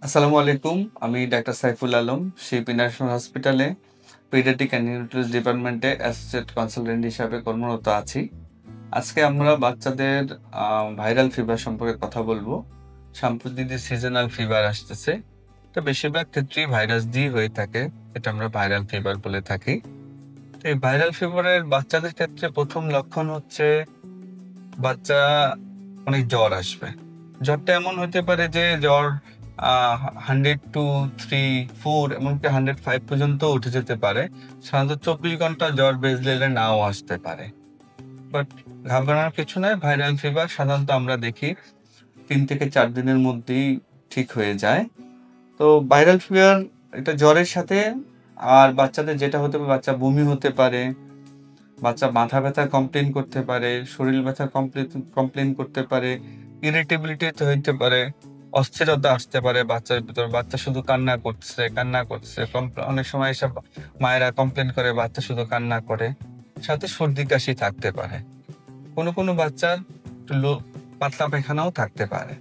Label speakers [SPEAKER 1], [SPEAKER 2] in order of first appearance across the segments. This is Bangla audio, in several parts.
[SPEAKER 1] আসসালামু আলাইকুম। আমি doctor Saiful Alam, Sheppey national হসপিটালে পেডিয়াট্রিক অ্যান্ড নিউরোলজি ডিপার্টমেন্টে অ্যাসোসিয়েট কনসালটেন্ট হিসাবে কর্মরত আছি। আজকে আমরা বাচ্চাদের ভাইরাল ফিভার সম্পর্কে কথা বলবো। সাম্প্রতিক যে সিজনাল ফিভার আসতেছে, এটা বেশিরভাগ ক্ষেত্রেই ভাইরাস দিয়ে হয়ে থাকে। এটা আমরা ভাইরাল ফিভার বলে থাকি। তো এই ভাইরাল ফিভারের বাচ্চাদের ক্ষেত্রে প্রথম লক্ষণ হচ্ছে বাচ্চা অনেক জ্বর আসবে। জ্বরটা এমন হতে পারে যে জ্বর 100 2 3 4 এমনকি 105 পর্যন্ত উঠে যেতে পারে। সাধারণত 24 ঘন্টা জ্বর বেজ দিলে নাও আসতে পারে। বাট ঘাবড়ানোর কিছু নাই। ভাইরাল ফিভার সাধারণত আমরা দেখি 3 থেকে 4 দিনের মধ্যেই ঠিক হয়ে যায়। তো ভাইরাল ফিভার এটা জ্বরের সাথে আর বাচ্চাদের যেটা হতে পারে, বাচ্চা বমি হতে পারে, বাচ্চা মাথা ব্যথার কমপ্লেইন করতে পারে, শরীর ব্যথার কমপ্লেইন করতে পারে, ইরিটেবিলিটি হইতে পারে, অস্থিরতা আসতে পারে বাচ্চার ভিতর। বাচ্চা শুধু কান্না করছে। অনেক সময় এসব মায়েরা কমপ্লেইন করে বাচ্চা শুধু কান্না করে। সাথে সর্দি কাশি থাকতে পারে। কোনো বাচ্চার একটু পাতলা পায়খানাও থাকতে পারে।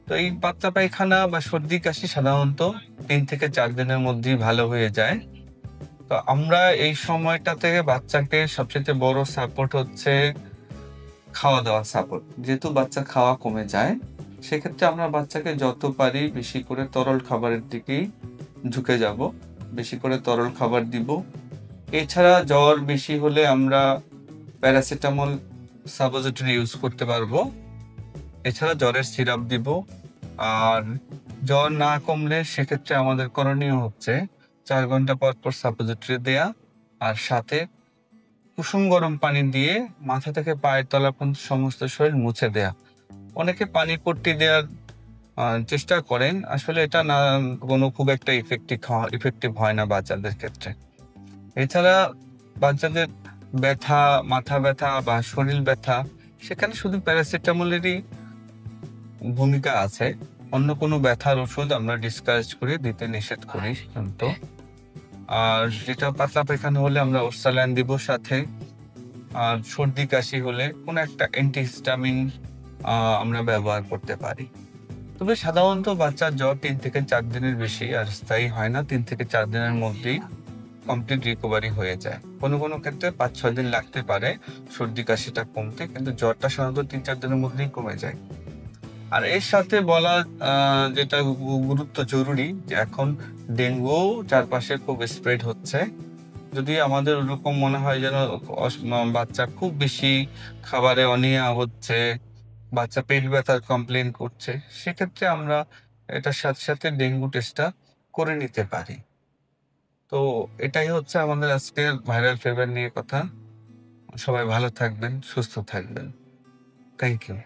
[SPEAKER 1] তো এই পাতলা পায়খানা বা সর্দি কাশি সাধারণত 3 থেকে 4 দিনের মধ্যেই ভালো হয়ে যায়। তো আমরা এই সময়টা থেকে বাচ্চাকে সবচেয়ে বড় সাপোর্ট হচ্ছে খাওয়া দাওয়া সাপোর্ট। যেহেতু বাচ্চার খাওয়া কমে যায়, সেক্ষেত্রে আমরা বাচ্চাকে যত পারি বেশি করে তরল খাবারের দিকেই ঝুঁকে যাব। বেশি করে তরল খাবার দিব। এছাড়া জ্বর বেশি হলে আমরা প্যারাসিটামল সাপোজিটরি ইউজ করতে পারবো। এছাড়া জ্বরের সিরাপ দিব। আর জ্বর না কমলে সেক্ষেত্রে আমাদের করণীয় হচ্ছে 4 ঘন্টা পর পর সাপোজিটরি দেয়া, আর সাথে কুসুম গরম পানি দিয়ে মাথা থেকে পায়ের তলা পর্যন্ত সমস্ত শরীর মুছে দেয়া। অনেকে পানি পট্টি দেওয়ার চেষ্টা করেন, আসলে এটা না কোনো খুব একটা ইফেক্টিভ হয় না বাচ্চাদের ক্ষেত্রে। এছাড়া বাচ্চাদের ব্যথা, মাথা ব্যথা বা শরীর ব্যথা, সেখানে শুধু প্যারাসিটামলেরই ভূমিকা আছে। অন্য কোনো ব্যথার ওষুধ আমরা ডিসকাস করে দিতে নিষেধ করি সাধারণত। আর যেটা পাতলা পায়খানা হলে আমরা ওরসালাইন দিব সাথে। আর সর্দি কাশি হলে কোনো একটা অ্যান্টিহিস্টামিন আমরা ব্যবহার করতে পারি। তবে সাধারণত বাচ্চার জ্বর 3 থেকে 4 দিনের বেশি আর স্থায়ী হয় না। 3 থেকে 4 দিনের মধ্যেই কমপ্লিট রিকভারি হয়ে যায়। কোনো ক্ষেত্রে 5-6 দিন লাগতে পারে সর্দি কাশিটা কমতে, কিন্তু জ্বরটা সাধারণত 3-4 দিনের মধ্যেই কমে যায়। আর এর সাথে বলা যেটা জরুরি যে এখন ডেঙ্গু চারপাশে খুব স্প্রেড হচ্ছে। যদি আমাদের ওরকম মনে হয় যেন বাচ্চা খুব বেশি খাবারে অনীহা হচ্ছে, বাচ্চা পেট ব্যথার কমপ্লেন করছে, সেক্ষেত্রে আমরা এটার সাথে সাথে ডেঙ্গু টেস্টটা করে নিতে পারি। তো এটাই হচ্ছে আমাদের আজকের ভাইরাল ফিভার নিয়ে কথা। সবাই ভালো থাকবেন, সুস্থ থাকবেন। Thank you.